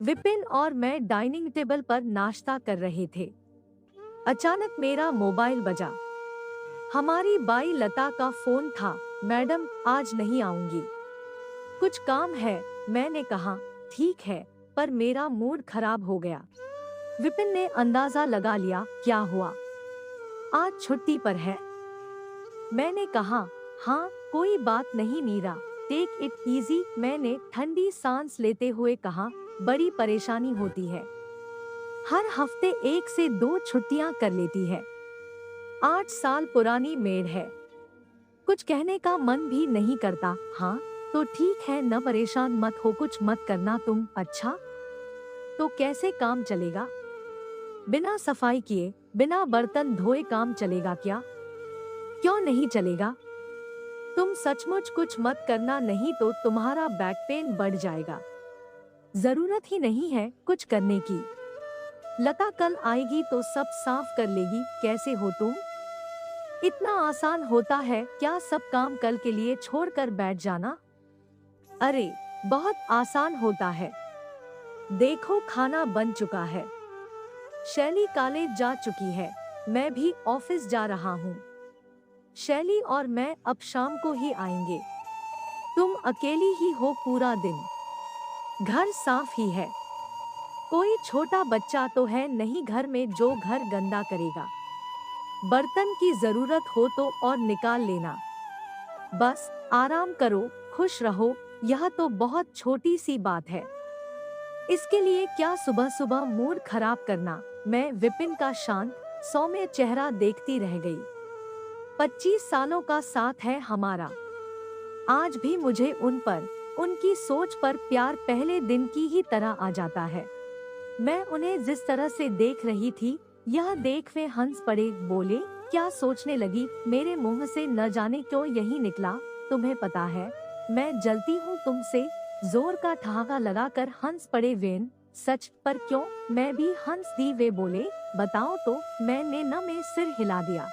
विपिन और मैं dining table पर नाश्ता कर रहे थे। अचानक मेरा मोबाइल बजा। हमारी बाई लता का फोन था। मैडम, आज नहीं आऊंगी, कुछ काम है। मैंने कहा, ठीक है, पर मेरा मूड खराब हो गया। विपिन ने अंदाजा लगा लिया, क्या हुआ? आज छुट्टी पर है। मैंने कहा, हाँ, कोई बात नहीं मीरा, टेक इट इजी। मैंने ठंडी सांस लेते हुए कहा, बड़ी परेशानी होती है, हर हफ्ते 1 से 2 छुट्टियां कर लेती है। 8 साल पुरानी मेड है, कुछ कहने का मन भी नहीं करता। हाँ तो ठीक है, न परेशान मत हो, कुछ मत करना तुम। अच्छा, तो कैसे काम चलेगा? बिना सफाई किए, बिना बर्तन धोए काम चलेगा क्या? क्यों नहीं चलेगा? तुम सचमुच कुछ मत करना, नहीं तो तुम्हारा बैक पेन बढ़ जाएगा। जरूरत ही नहीं है कुछ करने की। लता कल आएगी तो सब साफ कर लेगी। कैसे हो तुम? इतना आसान होता है क्या सब काम कल के लिए छोड़कर बैठ जाना? अरे, बहुत आसान होता है। देखो, खाना बन चुका है, शैली कॉलेज जा चुकी है, मैं भी ऑफिस जा रहा हूँ। शैली और मैं अब शाम को ही आएंगे। तुम अकेली ही हो पूरा दिन, घर साफ ही है, कोई छोटा बच्चा तो है नहीं घर में जो घर गंदा करेगा। बर्तन की जरूरत हो तो और निकाल लेना। बस आराम करो, खुश रहो, यह तो बहुत छोटी सी बात है। इसके लिए क्या सुबह सुबह मूड खराब करना? मैं विपिन का शांत सौम्य चेहरा देखती रह गई। 25 सालों का साथ है हमारा। आज भी मुझे उन पर, उनकी सोच पर प्यार पहले दिन की ही तरह आ जाता है। मैं उन्हें जिस तरह से देख रही थी, यह देख वे हंस पड़े। बोले, क्या सोचने लगी? मेरे मुंह से न जाने क्यों यही निकला, तुम्हें पता है मैं जलती हूँ तुमसे। जोर का ठहाका लगाकर हंस पड़े वेन। सच? पर क्यों? मैं भी हंस दी। वे बोले, बताओ तो। मैंने न में सिर हिला दिया।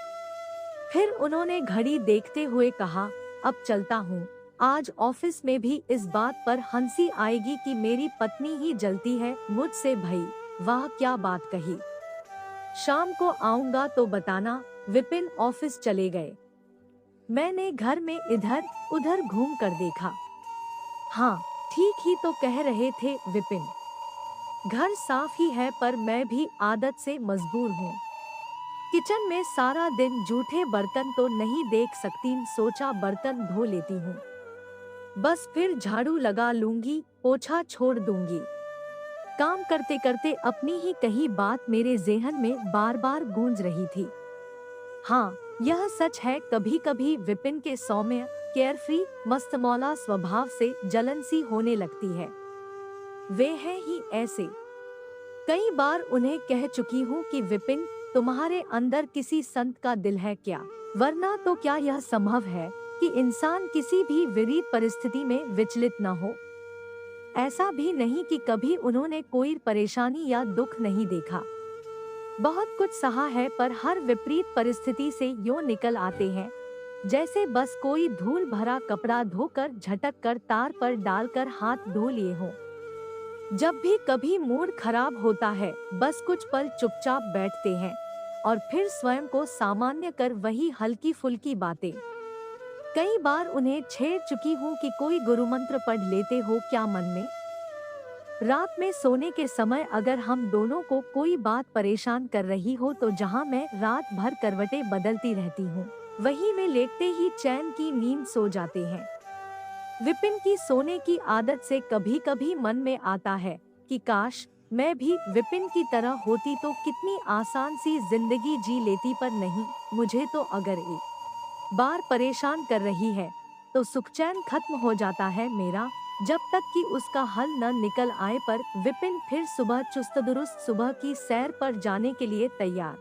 फिर उन्होंने घड़ी देखते हुए कहा, अब चलता हूँ। आज ऑफिस में भी इस बात पर हंसी आएगी कि मेरी पत्नी ही जलती है मुझसे। भई, वाह क्या बात कही। शाम को आऊंगा तो बताना। विपिन ऑफिस चले गए। मैंने घर में इधर उधर घूम कर देखा। हाँ, ठीक ही तो कह रहे थे विपिन, घर साफ ही है, पर मैं भी आदत से मजबूर हूँ। किचन में सारा दिन जूठे बर्तन तो नहीं देख सकती, सोचा बर्तन धो लेती हूँ। बस फिर झाड़ू लगा लूंगी, पोछा छोड़ दूंगी। काम करते करते अपनी ही कही बात मेरे जेहन में बार बार गूंज रही थी। हाँ, यह सच है, कभी कभी विपिन के सौम्य, केयरफ्री, मस्तमौला स्वभाव से जलन सी होने लगती है। वे हैं ही ऐसे। कई बार उन्हें कह चुकी हूँ कि विपिन, तुम्हारे अंदर किसी संत का दिल है क्या? वरना तो क्या यह संभव है कि इंसान किसी भी विपरीत परिस्थिति में विचलित न हो? ऐसा भी नहीं कि कभी उन्होंने कोई परेशानी या दुख नहीं देखा। बहुत कुछ सहा है, पर हर विपरीत परिस्थिति से यूं निकल आते हैं जैसे बस कोई धूल भरा कपड़ा धोकर झटक कर तार पर डालकर हाथ धो लिए हों। जब भी कभी मूड खराब होता है, बस कुछ पल चुपचाप बैठते हैं और फिर स्वयं को सामान्य कर वही हल्की फुल्की बातें। कई बार उन्हें छेड़ चुकी हूँ कि कोई गुरु मंत्र पढ़ लेते हो क्या मन में। रात में सोने के समय अगर हम दोनों को कोई बात परेशान कर रही हो तो जहाँ मैं रात भर करवटें बदलती रहती हूँ, वहीं वे लेटते ही चैन की नींद सो जाते हैं। विपिन की सोने की आदत से कभी कभी मन में आता है कि काश मैं भी विपिन की तरह होती तो कितनी आसान सी जिंदगी जी लेती, पर नहीं। मुझे तो अगर एक बार परेशान कर रही है तो सुखचैन खत्म हो जाता है मेरा, जब तक कि उसका हल न निकल आए। पर विपिन फिर सुबह चुस्त दुरुस्त सुबह की सैर पर जाने के लिए तैयार।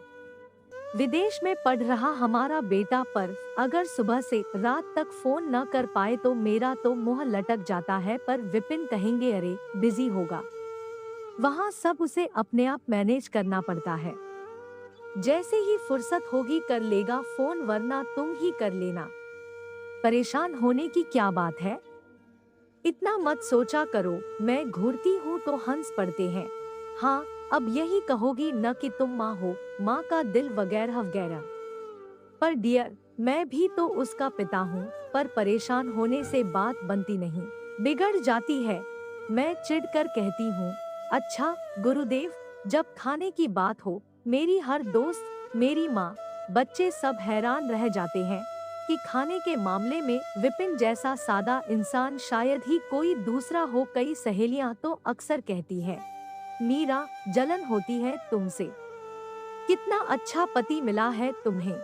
विदेश में पढ़ रहा हमारा बेटा, पर अगर सुबह से रात तक फोन न कर पाए तो मेरा तो मुंह लटक जाता है। पर विपिन कहेंगे, अरे बिजी होगा, वहाँ सब उसे अपने आप मैनेज करना पड़ता है, जैसे ही फुर्सत होगी कर लेगा फोन, वरना तुम ही कर लेना। परेशान होने की क्या बात है? इतना मत सोचा करो, मैं घूरती हूँ तो हंस पड़ते हैं। हाँ, अब यही कहोगी न कि तुम माँ हो, माँ का दिल वगैरह वगैरह। पर डियर, मैं भी तो उसका पिता हूँ, पर परेशान होने से बात बनती नहीं, बिगड़ जाती है। मैं चिढ़कर कहती हूँ, अच्छा गुरुदेव, जब खाने की बात हो, मेरी हर दोस्त, मेरी माँ, बच्चे सब हैरान रह जाते हैं कि खाने के मामले में विपिन जैसा सादा इंसान शायद ही कोई दूसरा हो। कई सहेलियाँ तो अक्सर कहती हैं, मीरा, जलन होती है तुमसे, कितना अच्छा पति मिला है तुम्हें,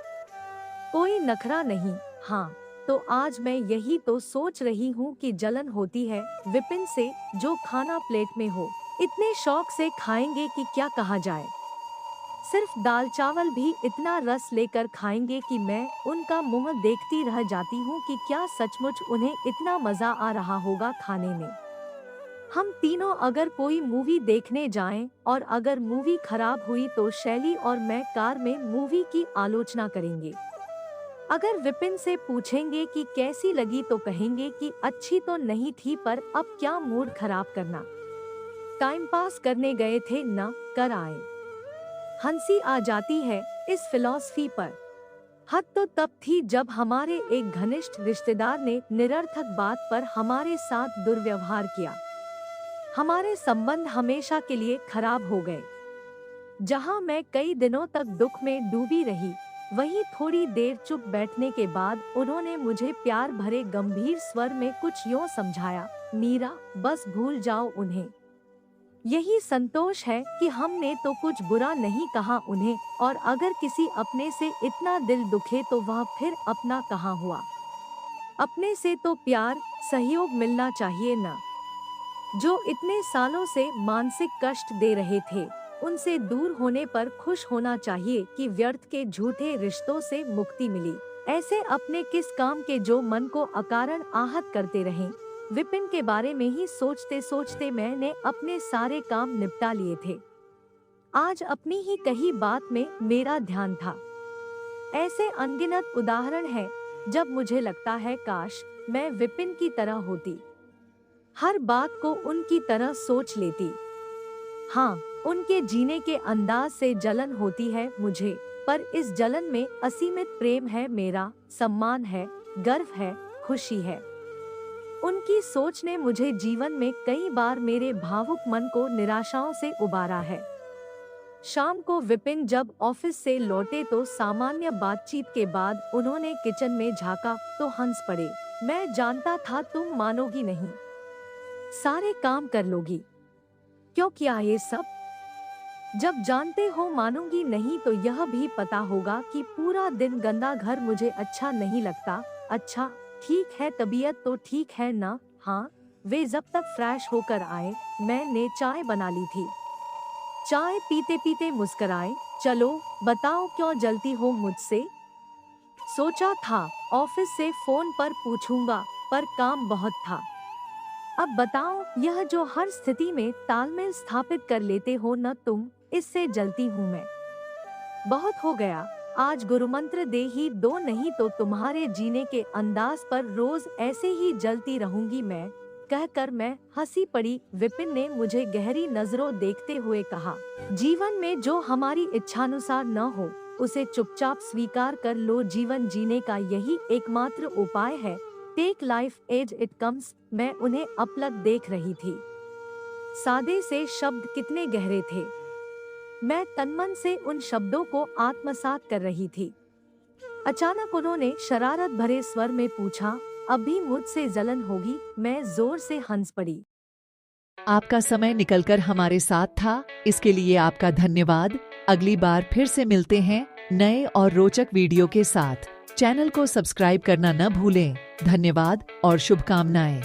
कोई नखरा नहीं। हाँ, तो आज मैं यही तो सोच रही हूँ कि जलन होती है विपिन से, जो खाना प्लेट में हो, इतने शौक से खाएंगे कि क्या कहा जाए। सिर्फ दाल चावल भी इतना रस लेकर खाएंगे कि मैं उनका मुंह देखती रह जाती हूँ कि क्या सचमुच उन्हें इतना मजा आ रहा होगा खाने में। हम तीनों अगर कोई मूवी देखने जाएं और अगर मूवी खराब हुई तो शैली और मैं कार में मूवी की आलोचना करेंगे। अगर विपिन से पूछेंगे कि कैसी लगी तो कहेंगे कि अच्छी तो नहीं थी, पर अब क्या मूड खराब करना, टाइम पास करने गए थे न कर आए। हंसी आ जाती है इस फिलॉसफी पर। हद तो तब थी जब हमारे एक घनिष्ठ रिश्तेदार ने निरर्थक बात पर हमारे साथ दुर्व्यवहार किया। हमारे संबंध हमेशा के लिए खराब हो गए। जहां मैं कई दिनों तक दुख में डूबी रही, वहीं थोड़ी देर चुप बैठने के बाद उन्होंने मुझे प्यार भरे गंभीर स्वर में कुछ यूं समझाया, मीरा, बस भूल जाओ उन्हें। यही संतोष है कि हमने तो कुछ बुरा नहीं कहा उन्हें, और अगर किसी अपने से इतना दिल दुखे तो वह फिर अपना कहाँ हुआ। अपने से तो प्यार, सहयोग मिलना चाहिए न। जो इतने सालों से मानसिक कष्ट दे रहे थे, उनसे दूर होने पर खुश होना चाहिए कि व्यर्थ के झूठे रिश्तों से मुक्ति मिली। ऐसे अपने किस काम के जो मन को अकारण आहत करते रहें। विपिन के बारे में ही सोचते सोचते मैंने अपने सारे काम निपटा लिए थे। आज अपनी ही कही बात में मेरा ध्यान था। ऐसे अनगिनत उदाहरण हैं जब मुझे लगता है काश मैं विपिन की तरह होती, हर बात को उनकी तरह सोच लेती। हाँ, उनके जीने के अंदाज से जलन होती है मुझे, पर इस जलन में असीमित प्रेम है मेरा, सम्मान है, गर्व है, खुशी है। उनकी सोच ने मुझे जीवन में कई बार मेरे भावुक मन को निराशाओं से उबारा है। शाम को विपिन जब ऑफिस से लौटे तो सामान्य बातचीत के बाद उन्होंने किचन में झांका तो हंस पड़े। मैं जानता था तुम मानोगी नहीं, सारे काम कर लोगी, क्यों किया ये सब? जब जानते हो मानूंगी नहीं तो यह भी पता होगा कि पूरा दिन गंदा घर मुझे अच्छा नहीं लगता। अच्छा ठीक है, तबीयत तो ठीक है ना? हाँ, वे जब तक फ्रेश होकर आए मैंने चाय बना ली थी। चाय पीते पीते मुस्कुराए, चलो बताओ क्यों जलती हो मुझसे? सोचा था ऑफिस से फोन पर पूछूंगा, पर काम बहुत था। अब बताओ, यह जो हर स्थिति में तालमेल स्थापित कर लेते हो न तुम, इससे जलती हूँ मैं। बहुत हो गया, आज गुरुमंत्र दे ही दो, नहीं तो तुम्हारे जीने के अंदाज पर रोज ऐसे ही जलती रहूंगी मैं। कहकर मैं हंसी पड़ी। विपिन ने मुझे गहरी नजरों देखते हुए कहा, जीवन में जो हमारी इच्छानुसार न हो उसे चुपचाप स्वीकार कर लो। जीवन जीने का यही एकमात्र उपाय है। Take life as it comes. मैं उन्हें अपलक देख रही थी। सादे से शब्द कितने गहरे थे। मैं तन्मन से उन शब्दों को आत्मसात कर रही थी। अचानक उन्होंने शरारत भरे स्वर में पूछा, अभी मुझसे जलन होगी? मैं जोर से हंस पड़ी। आपका समय निकलकर हमारे साथ था, इसके लिए आपका धन्यवाद। अगली बार फिर से मिलते हैं नए और रोचक वीडियो के साथ। चैनल को सब्सक्राइब करना न भूलें। धन्यवाद और शुभकामनाएं।